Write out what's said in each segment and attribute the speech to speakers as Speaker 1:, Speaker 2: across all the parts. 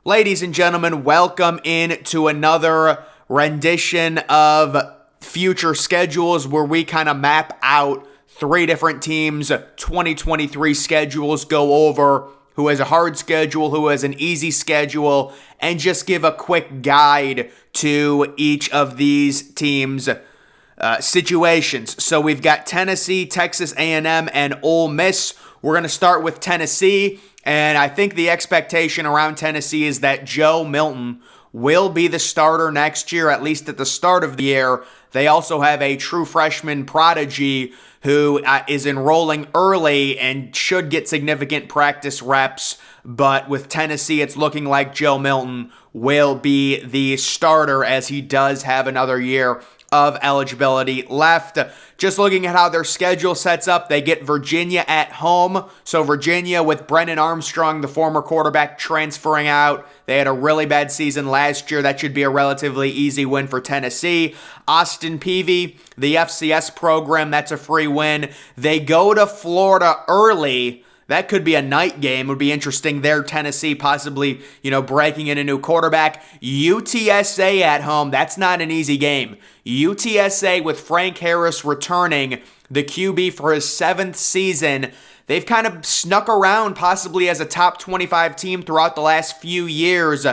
Speaker 1: Ladies and gentlemen, welcome in to another rendition of future schedules where we kind of map out three different teams' 2023 schedules, go over who has a hard schedule, who has an easy schedule, and just give a quick guide to each of these teams' situations. So we've got Tennessee, Texas A&M, and Ole Miss. We're going to start with Tennessee, and I think the expectation around Tennessee is that Joe Milton will be the starter next year, at least at the start of the year. They also have a true freshman prodigy who is enrolling early and should get significant practice reps. But with Tennessee, it's looking like Joe Milton will be the starter as he does have another year of eligibility left. Just looking at how their schedule sets up, they get Virginia at home. So Virginia with Brennan Armstrong, the former quarterback, transferring out. They had a really bad season last year. That should be a relatively easy win for Tennessee. Austin Peavy, the FCS program, that's a free win. They go to Florida early. That could be a night game. It would be interesting there. Tennessee possibly, breaking in a new quarterback. UTSA at home. That's not an easy game. UTSA with Frank Harris returning, the QB for his 7th season. They've kind of snuck around possibly as a top 25 team throughout the last few years.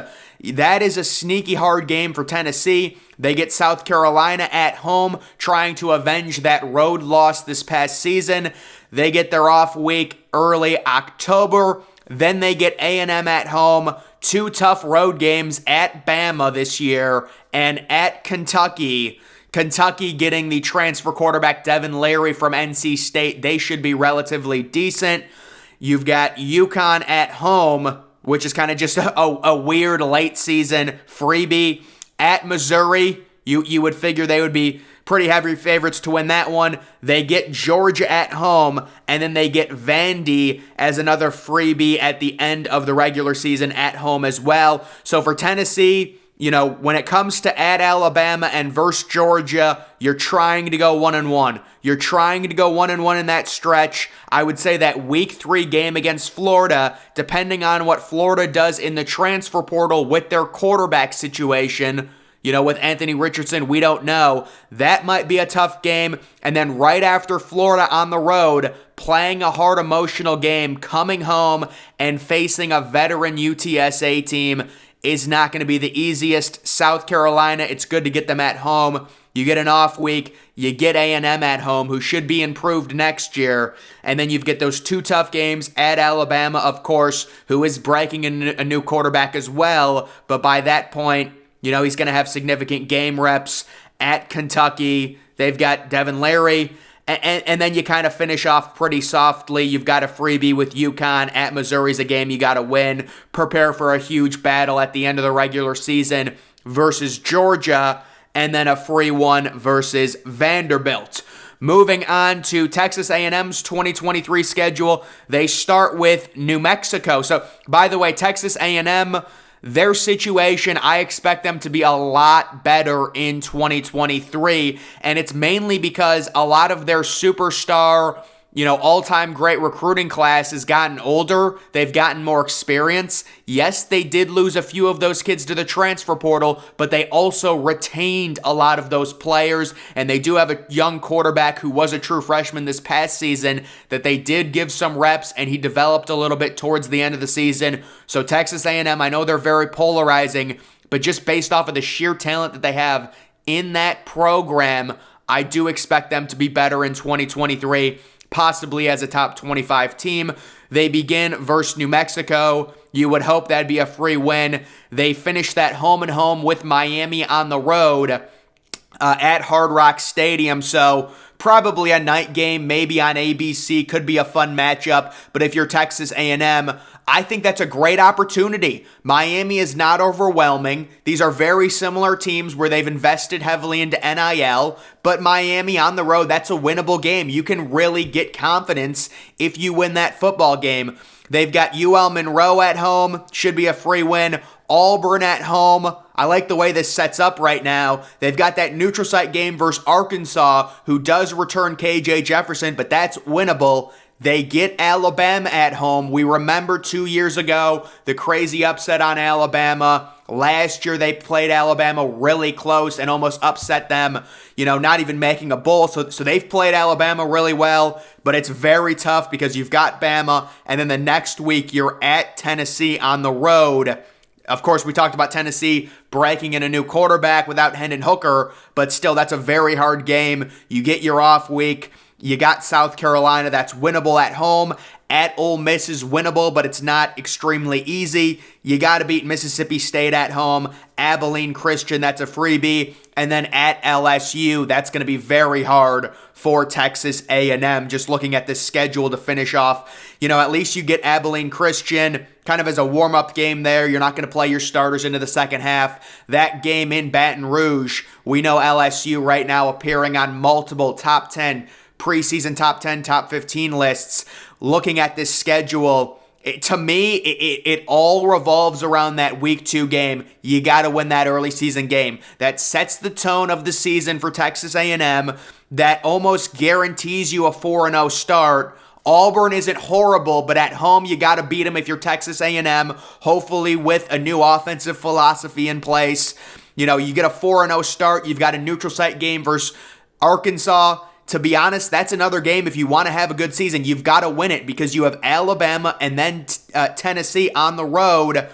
Speaker 1: That is a sneaky hard game for Tennessee. They get South Carolina at home, trying to avenge that road loss this past season. They get their off week early October. Then they get A&M at home. 2 tough road games at Bama this year and at Kentucky. Kentucky getting the transfer quarterback Devin Leary from NC State. They should be relatively decent. You've got UConn at home, which is kind of just a weird late season freebie. At Missouri, you would figure they would be pretty heavy favorites to win that one. They get Georgia at home, and then they get Vandy as another freebie at the end of the regular season at home as well. So for Tennessee, when it comes to at Alabama and versus Georgia, you're trying to go 1-1. You're trying to go 1-1 in that stretch. I would say that week 3 game against Florida, depending on what Florida does in the transfer portal with their quarterback situation, with Anthony Richardson, we don't know. That might be a tough game. And then right after Florida on the road, playing a hard emotional game, coming home and facing a veteran UTSA team is not going to be the easiest. South Carolina, it's good to get them at home. You get an off week, you get A&M at home, who should be improved next year, and then you get those 2 tough games at Alabama, of course, who is breaking in a new quarterback as well, but by that point, he's going to have significant game reps. At Kentucky, they've got Devin Leary, and then you kind of finish off pretty softly. You've got a freebie with UConn. At Missouri's a game you got to win. Prepare for a huge battle at the end of the regular season versus Georgia, and then a free one versus Vanderbilt. Moving on to Texas A&M's 2023 schedule, they start with New Mexico. So, by the way, Texas A&M, their situation, I expect them to be a lot better in 2023, and it's mainly because a lot of their superstar, all-time great recruiting class has gotten older. They've gotten more experience. Yes, they did lose a few of those kids to the transfer portal, but they also retained a lot of those players, and they do have a young quarterback who was a true freshman this past season that they did give some reps, and he developed a little bit towards the end of the season. So Texas A&M, I know they're very polarizing, but just based off of the sheer talent that they have in that program, I do expect them to be better in 2023. Possibly as a top 25 team. They begin versus New Mexico. You would hope that'd be a free win. They finish that home and home with Miami on the road at Hard Rock Stadium. So probably a night game, maybe on ABC. Could be a fun matchup. But if you're Texas A&M, I think that's a great opportunity. Miami is not overwhelming. These are very similar teams where they've invested heavily into NIL, but Miami on the road, that's a winnable game. You can really get confidence if you win that football game. They've got UL Monroe at home, should be a free win. Auburn at home. I like the way this sets up right now. They've got that neutral site game versus Arkansas, who does return KJ Jefferson, but that's winnable. They get Alabama at home. We remember 2 years ago, the crazy upset on Alabama. Last year, they played Alabama really close and almost upset them, not even making a bowl. So they've played Alabama really well, but it's very tough because you've got Bama, and then the next week, you're at Tennessee on the road. Of course, we talked about Tennessee breaking in a new quarterback without Hendon Hooker, but still, that's a very hard game. You get your off week. You got South Carolina, that's winnable at home. At Ole Miss is winnable, but it's not extremely easy. You got to beat Mississippi State at home. Abilene Christian, that's a freebie. And then at LSU, that's going to be very hard for Texas A&M. Just looking at this schedule to finish off, at least you get Abilene Christian kind of as a warm-up game there. You're not going to play your starters into the second half. That game in Baton Rouge, we know LSU right now appearing on multiple top 10 preseason top 10, top 15 lists. Looking at this schedule, to me, it all revolves around that week 2 game. You got to win that early season game. That sets the tone of the season for Texas A&M. That almost guarantees you a 4-0 start. Auburn isn't horrible, but at home you got to beat them if you're Texas A&M, hopefully with a new offensive philosophy in place. You get a 4-0 start. You've got a neutral site game versus Arkansas. To be honest, that's another game. If you want to have a good season, you've got to win it because you have Alabama and then Tennessee on the road.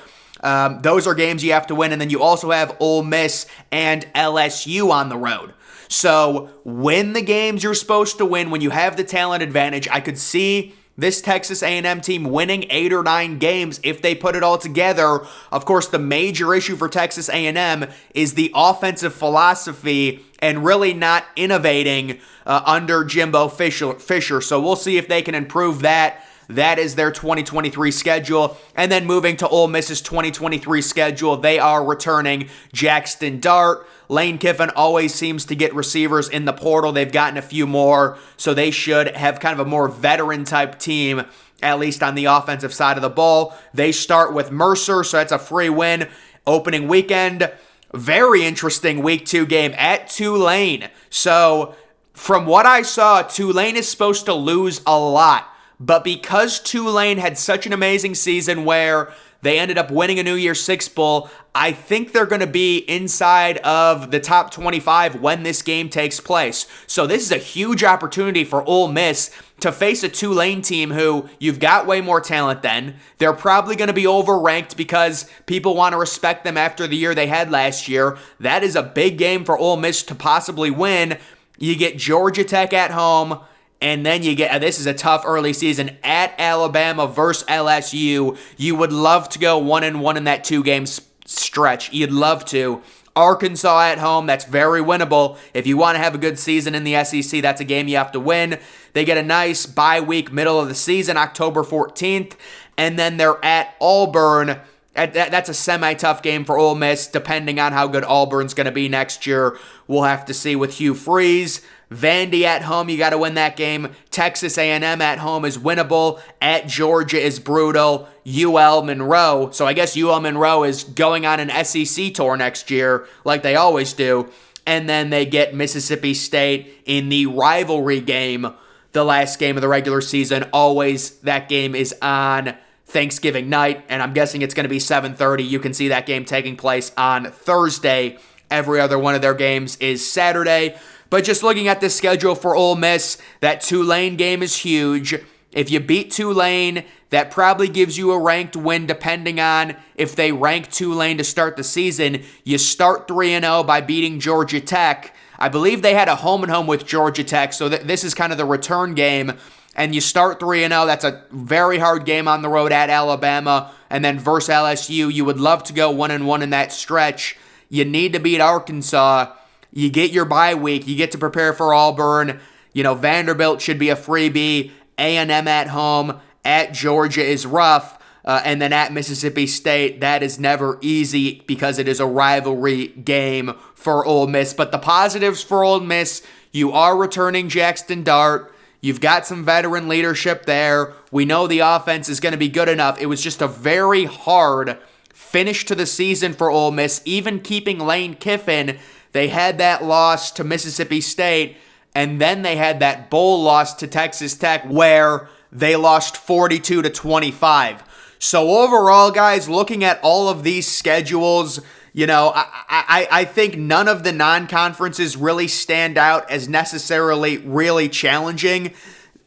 Speaker 1: Those are games you have to win. And then you also have Ole Miss and LSU on the road. So win the games you're supposed to win when you have the talent advantage. I could see this Texas A&M team winning 8 or 9 games if they put it all together. Of course, the major issue for Texas A&M is the offensive philosophy and really not innovating under Jimbo Fisher. So we'll see if they can improve that. That is their 2023 schedule. And then moving to Ole Miss's 2023 schedule, they are returning Jackson Dart. Lane Kiffin always seems to get receivers in the portal. They've gotten a few more, so they should have kind of a more veteran-type team, at least on the offensive side of the ball. They start with Mercer, so that's a free win. Opening weekend, very interesting week 2 game at Tulane. So from what I saw, Tulane is supposed to lose a lot. But because Tulane had such an amazing season where they ended up winning a New Year's Six Bowl, I think they're going to be inside of the top 25 when this game takes place. So this is a huge opportunity for Ole Miss to face a Tulane team who you've got way more talent than. They're probably going to be overranked because people want to respect them after the year they had last year. That is a big game for Ole Miss to possibly win. You get Georgia Tech at home. And then you get, this is a tough early season, at Alabama versus LSU. You would love to go 1-1 in that 2-game stretch. You'd love to. Arkansas at home, that's very winnable. If you want to have a good season in the SEC, that's a game you have to win. They get a nice bye week, middle of the season, October 14th. And then they're at Auburn. That's a semi-tough game for Ole Miss, depending on how good Auburn's going to be next year. We'll have to see with Hugh Freeze. Vandy at home, you got to win that game. Texas A&M at home is winnable. At Georgia is brutal. UL Monroe. So I guess UL Monroe is going on an SEC tour next year, like they always do. And then they get Mississippi State in the rivalry game, the last game of the regular season. Always that game is on Thanksgiving night, and I'm guessing it's going to be 7:30. You can see that game taking place on Thursday. Every other one of their games is Saturday. But just looking at the schedule for Ole Miss, that Tulane game is huge. If you beat Tulane, that probably gives you a ranked win depending on if they rank Tulane to start the season. You start 3-0 by beating Georgia Tech. I believe they had a home-and-home with Georgia Tech, so this is kind of the return game. And you start 3-0, that's a very hard game on the road at Alabama. And then versus LSU, you would love to go 1-1 in that stretch. You need to beat Arkansas. You get your bye week. You get to prepare for Auburn. Vanderbilt should be a freebie. A&M at home. At Georgia is rough. And then at Mississippi State, that is never easy because it is a rivalry game for Ole Miss. But the positives for Ole Miss, you are returning Jackson Dart. You've got some veteran leadership there. We know the offense is going to be good enough. It was just a very hard finish to the season for Ole Miss, even keeping Lane Kiffin. They had that loss to Mississippi State, and then they had that bowl loss to Texas Tech where they lost 42-25. So overall, guys, looking at all of these schedules, I think none of the non-conferences really stand out as necessarily really challenging.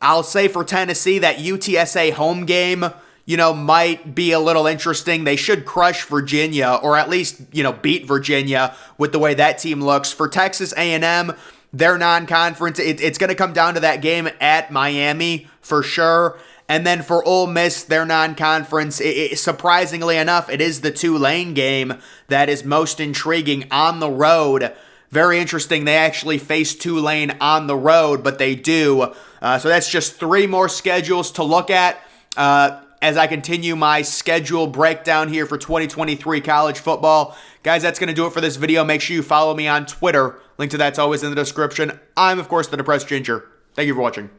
Speaker 1: I'll say for Tennessee, that UTSA home game, might be a little interesting. They should crush Virginia, or at least, beat Virginia with the way that team looks. For Texas A&M, their non-conference, it's going to come down to that game at Miami for sure. And then for Ole Miss, their non-conference, surprisingly enough, it is the Tulane game that is most intriguing on the road. Very interesting. They actually face Tulane on the road, but they do. So that's just 3 more schedules to look at as I continue my schedule breakdown here for 2023 college football. Guys, that's going to do it for this video. Make sure you follow me on Twitter. Link to that's always in the description. I'm, of course, the Depressed Ginger. Thank you for watching.